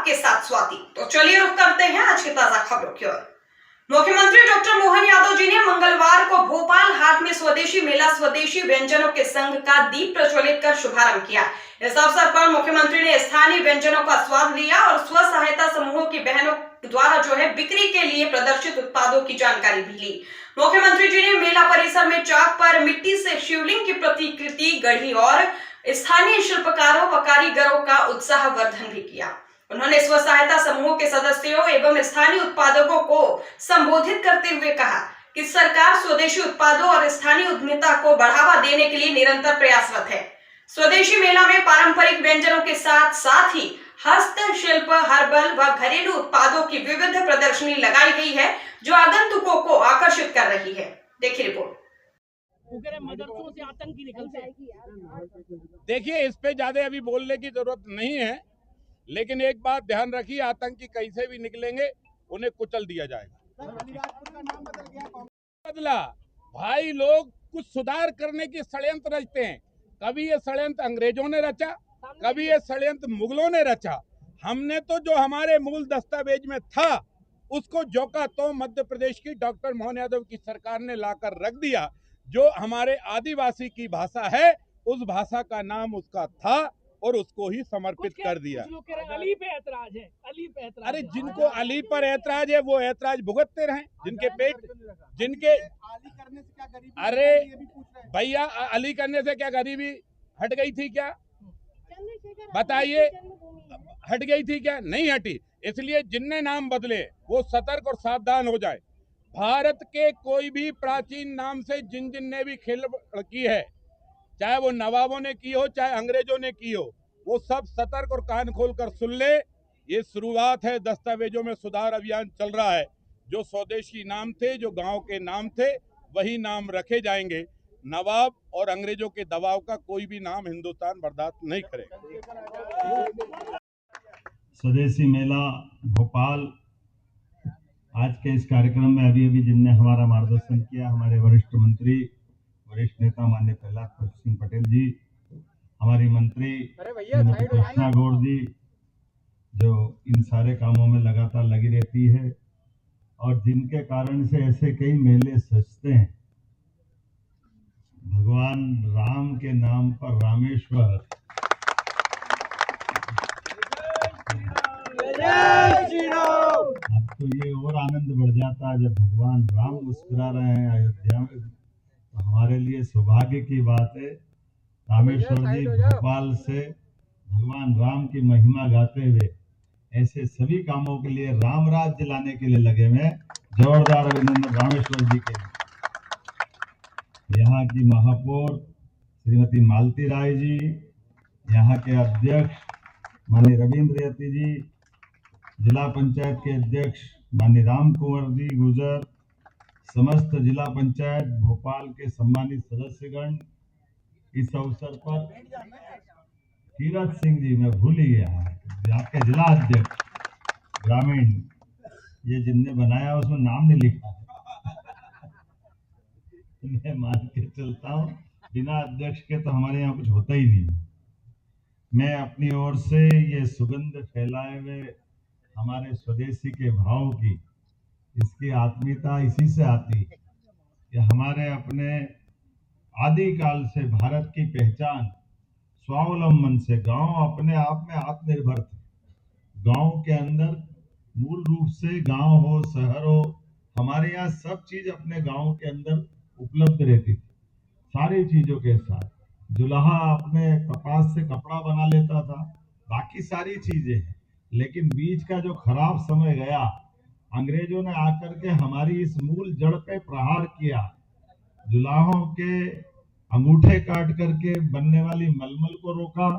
आपके साथ स्वाति। तो चलिए रुक करते हैं आज की ताजा खबरों की ओर। मुख्यमंत्री डॉक्टर मोहन यादव जी ने मंगलवार को भोपाल हाट में स्वदेशी मेला स्वदेशी व्यंजनों के संघ का दीप प्रज्वलित कर शुभारंभ किया। इस अवसर पर मुख्यमंत्री ने स्थानीय व्यंजनों का स्वाद लिया और स्व सहायता समूहों की बहनों द्वारा बिक्री के लिए प्रदर्शित उत्पादों की जानकारी भी ली। मुख्यमंत्री जी ने मेला परिसर में चाक पर मिट्टी से शिवलिंग की प्रतिकृति गढ़ी और स्थानीय शिल्पकारों व कारीगरों का उत्साहवर्धन भी किया। उन्होंने स्व सहायता समूहों के सदस्यों एवं स्थानीय उत्पादकों को संबोधित करते हुए कहा कि सरकार स्वदेशी उत्पादों और स्थानीय उद्यमिता को बढ़ावा देने के लिए निरंतर प्रयासरत है। स्वदेशी मेला में पारंपरिक व्यंजनों के साथ साथ ही हस्तशिल्प, हर्बल व घरेलू उत्पादों की विविध प्रदर्शनी लगाई गई है, जो आगंतुकों को आकर्षित कर रही है। देखिए रिपोर्ट। मदरसों से आतंकी निकलते हैं। देखिए, इस पे ज्यादा अभी बोलने की जरूरत नहीं है, लेकिन एक बात ध्यान रखिए, आतंकी कैसे भी निकलेंगे उन्हें कुचल दिया जाएगा। बदला भाई, लोग कुछ सुधार करने की षड्यंत्र रचते हैं। कभी ये षड्यंत्र अंग्रेजों ने रचा, कभी ये षड्यंत्र मुगलों ने रचा। हमने तो जो हमारे मूल दस्तावेज में था उसको जो का तो मध्य प्रदेश की डॉक्टर मोहन यादव की सरकार ने लाकर रख दिया। जो हमारे आदिवासी की भाषा है उस भाषा का नाम उसका था और उसको ही समर्पित कर दिया। अली पे ऐतराज है, अली पे ऐतराज। अरे जिनको अली पर ऐतराज है वो ऐतराज भुगतते रहे, जिनके पेट जिनके अली करने से क्या गरीबी, अरे ये भी पूछ रहे हैं। भैया, अली करने से क्या गरीबी हट गई थी क्या? बताइए, हट गई थी क्या? नहीं हटी। इसलिए जिनने नाम बदले वो सतर्क और सावधान हो जाए। भारत के कोई भी प्राचीन नाम से जिन ने भी खेल की है, चाहे वो नवाबों ने की हो चाहे अंग्रेजों ने की हो, वो सब सतर्क और कान खोलकर सुन ले। ये शुरुआत है, दस्तावेजों में सुधार अभियान चल रहा है। जो स्वदेशी नाम थे, जो गांव के नाम थे, वही नाम रखे जाएंगे। नवाब और अंग्रेजों के दबाव का कोई भी नाम हिंदुस्तान बर्दाश्त नहीं करेगा। स्वदेशी मेला भोपाल, आज के इस कार्यक्रम में अभी जिनने हमारा मार्गदर्शन किया, हमारे वरिष्ठ मंत्री, वरिष्ठ नेता माननीय प्रहलाद सिंह पटेल जी, हमारी मंत्री श्रीमती कृष्णा गौड़ जी, जो इन सारे कामों में लगातार लगी रहती है और जिनके कारण से ऐसे कई मेले सजते हैं। भगवान राम के नाम पर रामेश्वर, अब तो ये और आनंद बढ़ जाता है जब भगवान राम मुस्कुरा रहे हैं अयोध्या में, तो हमारे लिए सौभाग्य की बात है। रामेश्वर जी भोपाल से भगवान राम की महिमा गाते हुए ऐसे सभी कामों के लिए, राम राज्य लाने के लिए लगे हुए। जोरदार अभिनंदन रामेश्वर जी के। यहाँ की महापौर श्रीमती मालती राय जी, यहाँ के अध्यक्ष माननीय रविंद्र यति जी, जिला पंचायत के अध्यक्ष माननीय राम कुंवर जी गुजर, समस्त जिला पंचायत भोपाल के सम्मानित सदस्यगण, इस अवसर पर तीरथ सिंह जी, मैं भूल ही गया, आपके जिला अध्यक्ष ग्रामीण, ये जिनने बनाया उसमें नाम नहीं लिखा। मैं मान के चलता हूँ बिना अध्यक्ष के तो हमारे यहाँ कुछ होता ही नहीं। मैं अपनी ओर से ये सुगंध फैलाए हुए हमारे स्वदेशी के भाव की, इसकी आत्मीयता इसी से आती है कि हमारे अपने आदिकाल से भारत की पहचान स्वावलंबन से, गांव अपने आप में आत्मनिर्भर थे। गांव के अंदर मूल रूप से, गांव हो शहर हो, हमारे यहाँ सब चीज अपने गांव के अंदर उपलब्ध रहती थी। सारी चीजों के साथ जुलाहा अपने कपास से कपड़ा बना लेता था, बाकी सारी चीजें हैं। लेकिन बीच का जो खराब समय गया, अंग्रेजों ने आकर के हमारी इस मूल जड़ पे प्रहार किया। जुलाहों के अंगूठे काट करके बनने वाली मलमल को रोका,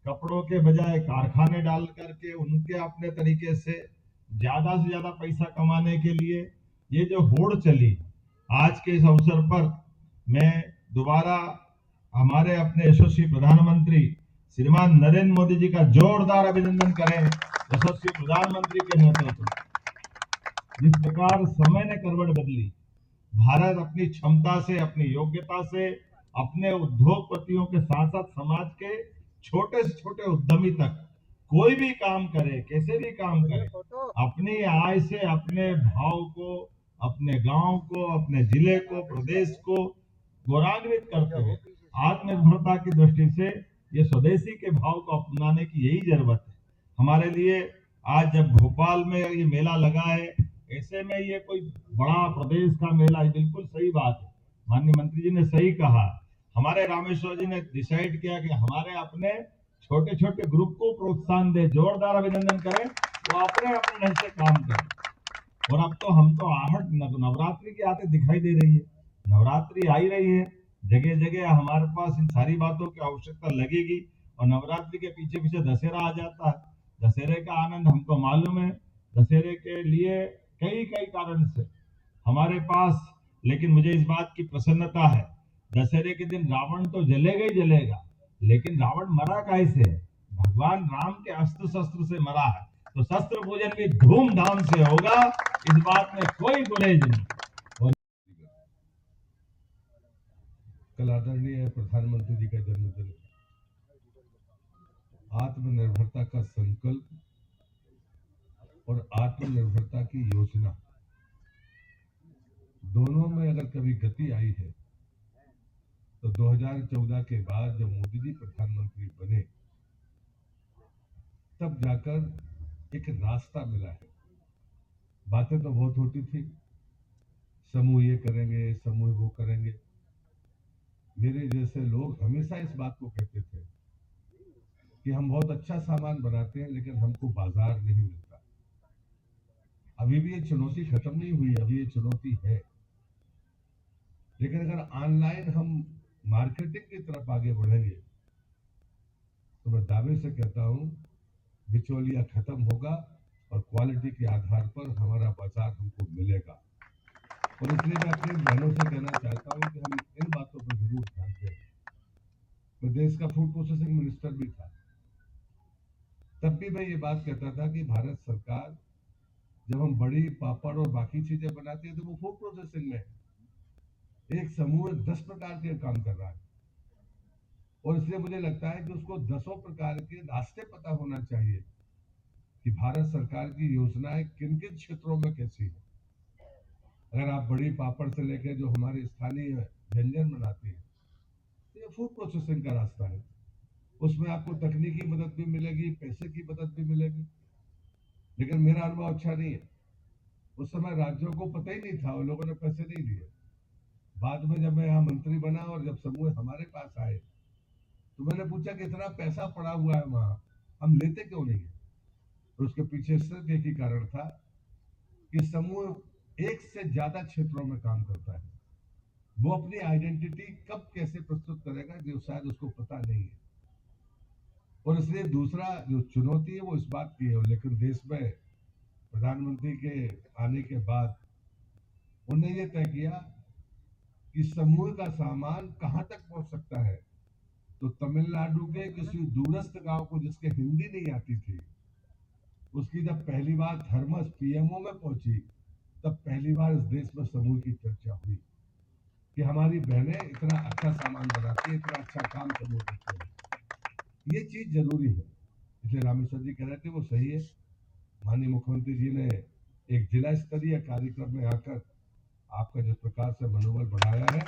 कपड़ों के बजाय कारखाने डाल करके उनके अपने तरीके से ज्यादा पैसा कमाने के लिए ये जो होड़ चली, आज के इस अवसर पर मैं दोबारा हमारे अपने यशस्वी प्रधानमंत्री श्रीमान नरेंद्र मोदी जी का जोरदार अभिनंदन करें। यशस्वी प्रधानमंत्री के नेतृत्व, जिस प्रकार समय ने करवट बदली, भारत अपनी क्षमता से, अपनी योग्यता से, अपने उद्योगपतियों के साथ साथ समाज के छोटे से छोटे उद्यमी तक कोई भी काम करे, कैसे भी काम करे, अपनी आय से अपने भाव को, अपने गांव को, अपने जिले को, प्रदेश को गौरवान्वित करते हुए आत्मनिर्भरता की दृष्टि से ये स्वदेशी के भाव को अपनाने की यही जरूरत है हमारे लिए। आज जब भोपाल में ये मेला लगा है, ऐसे में ये कोई बड़ा प्रदेश का मेला है, बिल्कुल सही बात है। माननीय मंत्री जी ने सही कहा। हमारे रामेश्वर जी ने डिसाइड किया कि हमारे अपने छोटे छोटे ग्रुप को प्रोत्साहन दे, जोरदार अभिनंदन करें, वो अपने अपने ढंग से काम करें। और अब तो हम तो आहट नवरात्रि की आते दिखाई दे रही है, नवरात्रि आई रही है, जगह जगह हमारे पास इन सारी बातों की आवश्यकता लगेगी। और नवरात्रि के पीछे पीछे दशहरा आ जाता है, दशहरे का आनंद हमको मालूम है। दशहरे के लिए कई कई कारण से हमारे पास, लेकिन मुझे इस बात की प्रसन्नता है, दशहरे के दिन रावण तो जलेगा ही जलेगा, लेकिन रावण मरा कैसे? भगवान राम के अस्त्र शस्त्र से मरा है, तो शस्त्र पूजन भी धूमधाम से होगा, इस बात में कोई गुरेज नहीं। कल आदरणीय प्रधानमंत्री जी का जन्मदिन, आत्मनिर्भरता का संकल्प और आत्मनिर्भरता की योजना दोनों में अगर कभी गति आई है तो 2014 के बाद जब मोदी जी प्रधानमंत्री बने तब जाकर एक रास्ता मिला है। बातें तो बहुत होती थी, समूह ये करेंगे, समूह वो करेंगे। मेरे जैसे लोग हमेशा इस बात को कहते थे कि हम बहुत अच्छा सामान बनाते हैं लेकिन हमको बाजार नहीं मिलता। अभी भी ये चुनौती खत्म नहीं हुई, अभी ये चुनौती है। लेकिन अगर ऑनलाइन हम मार्केटिंग की तरफ आगे बढ़ेंगे तो मैं दावे से कहता हूं बिचौलिया खत्म होगा और क्वालिटी के आधार पर हमारा बाजार हमको मिलेगा। और इसलिए मैं अपनी बहनों से कहना चाहता हूं कि हम इन बातों पर जरूर ध्यान दें। मैं देश का फूड प्रोसेसिंग मिनिस्टर भी था, तब भी मैं ये बात कहता था कि भारत सरकार जब हम बड़ी पापड़ और बाकी चीजें बनाती है तो वो फूड प्रोसेसिंग में एक समूह 10 प्रकार के काम कर रहा है। और इसलिए मुझे लगता है कि उसको 10 प्रकार के रास्ते पता होना चाहिए कि भारत सरकार की योजनाएं किन किन क्षेत्रों में कैसी है। अगर आप बड़ी पापड़ से लेकर जो हमारे स्थानीय व्यंजन बनाते हैं तो ये फूड प्रोसेसिंग का रास्ता है। उसमें आपको तकनीकी मदद भी मिलेगी, पैसे की मदद भी मिलेगी। लेकिन मेरा अनुभव अच्छा नहीं है। उस समय राज्यों को पता ही नहीं था, उन लोगों ने पैसे नहीं दिए। बाद में जब मैं यहाँ मंत्री बना और जब समूह हमारे पास आए तो मैंने पूछा कि इतना पैसा पड़ा हुआ है वहां, हम लेते क्यों नहीं है? और उसके पीछे सिर्फ एक ही कारण था कि समूह एक से ज्यादा क्षेत्रों में काम करता है। वो अपनी आइडेंटिटी कब कैसे प्रस्तुत करेगा जो शायद उसको पता नहीं है। और इसलिए दूसरा जो चुनौती है वो इस बात की है, लेकिन देश में प्रधानमंत्री के आने के बाद उन्होंने ये तय किया कि समूह का सामान कहां तक पहुंच सकता है। तो तमिलनाडु के किसी दूरस्थ गांव को जिसके हिंदी नहीं आती थी, उसकी जब पहली बार थर्मस पीएमओ में पहुंची तब पहली बार इस देश में समूह की चर्चा हुई कि हमारी बहनें इतना अच्छा सामान बनाती है, इतना अच्छा काम समूह करते हैं। ये चीज जरूरी है। इसलिए रामेश्वर जी कह रहे थे वो सही है। माननीय मुख्यमंत्री जी ने एक जिला स्तरीय कार्यक्रम में आकर आपका जिस प्रकार से मनोबल बढ़ाया है,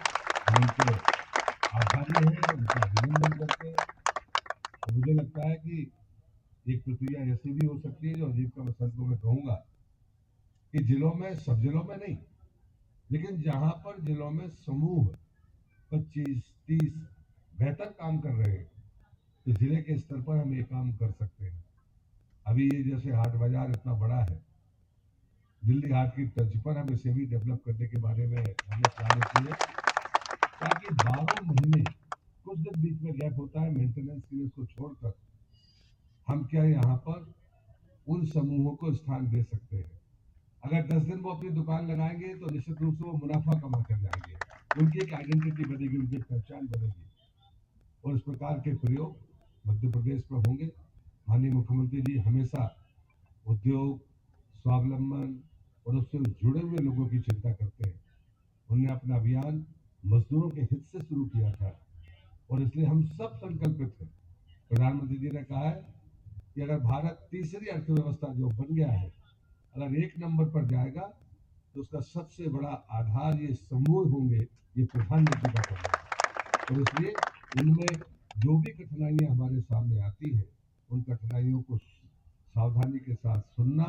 हम उनके आभारी हैं, उनका अभिनंदन करते हैं। तो मुझे लगता है कि एक प्रक्रिया ऐसी भी हो सकती है जो आजीविका मिशन को मैं कहूंगा कि जिलों में, सब जिलों में नहीं, लेकिन जहां पर जिलों में समूह 25-30 बेहतर काम कर रहे हैं तो जिले के स्तर पर हम ये काम कर सकते हैं। अभी ये जैसे हाट बाजार इतना बड़ा है, दिल्ली हाट की तर्ज पर हम इसे भी डेवलप करने के बारे में हमने प्लान किए ताकि 12 महीने, कुछ दिन बीच में गैप होता है मेंटेनेंस के लिए, उसको छोड़कर हम क्या यहाँ पर उन समूहों को स्थान दे सकते हैं। अगर 10 दिन वो अपनी दुकान लगाएंगे तो निश्चित रूप से वो मुनाफा कमा कर जाएंगे, उनकी एक आइडेंटिटी बनेगी, उनकी एक पहचान बनेगी। और इस प्रकार के प्रयोग मध्य प्रदेश में होंगे। माननीय मुख्यमंत्री जी हमेशा उद्योग, स्वावलंबन और उससे जुड़े हुए लोगों की चिंता करते हैं। उन्होंने अपना अभियान मजदूरों के हित से शुरू किया था और इसलिए हम सब संकल्पित हैं। प्रधानमंत्री जी ने कहा है कि अगर भारत तीसरी अर्थव्यवस्था जो बन गया है, अगर 1 नंबर पर जाएगा तो उसका सबसे बड़ा आधार ये समूह होंगे, ये प्रधानमंत्री का काम है। और इसलिए इनमें जो भी कठिनाइयां हमारे सामने आती हैं, उन कठिनाइयों को सावधानी के साथ सुनना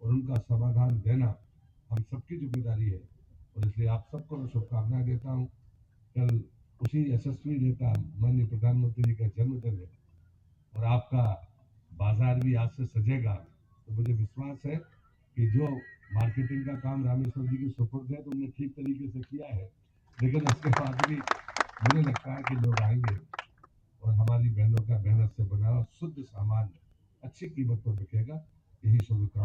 और उनका समाधान देना हम सबकी जिम्मेदारी है। और इसलिए आप सबको मैं शुभकामनाएं देता हूँ। कल उसी यशस्वी नेता माननीय प्रधानमंत्री जी का जन्मदिन है और आपका बाजार भी आज से सजेगा, तो मुझे विश्वास है कि जो मार्केटिंग का काम रामेश्वर जी की सुपुर्द है तो उन्होंने ठीक तरीके से किया है, लेकिन उसके बाद भी मुझे लगता है कि लोग आएंगे और हमारी बहनों का मेहनत से बना हुआ शुद्ध सामान अच्छी कीमत पर बिकेगा। यही शुभकामना।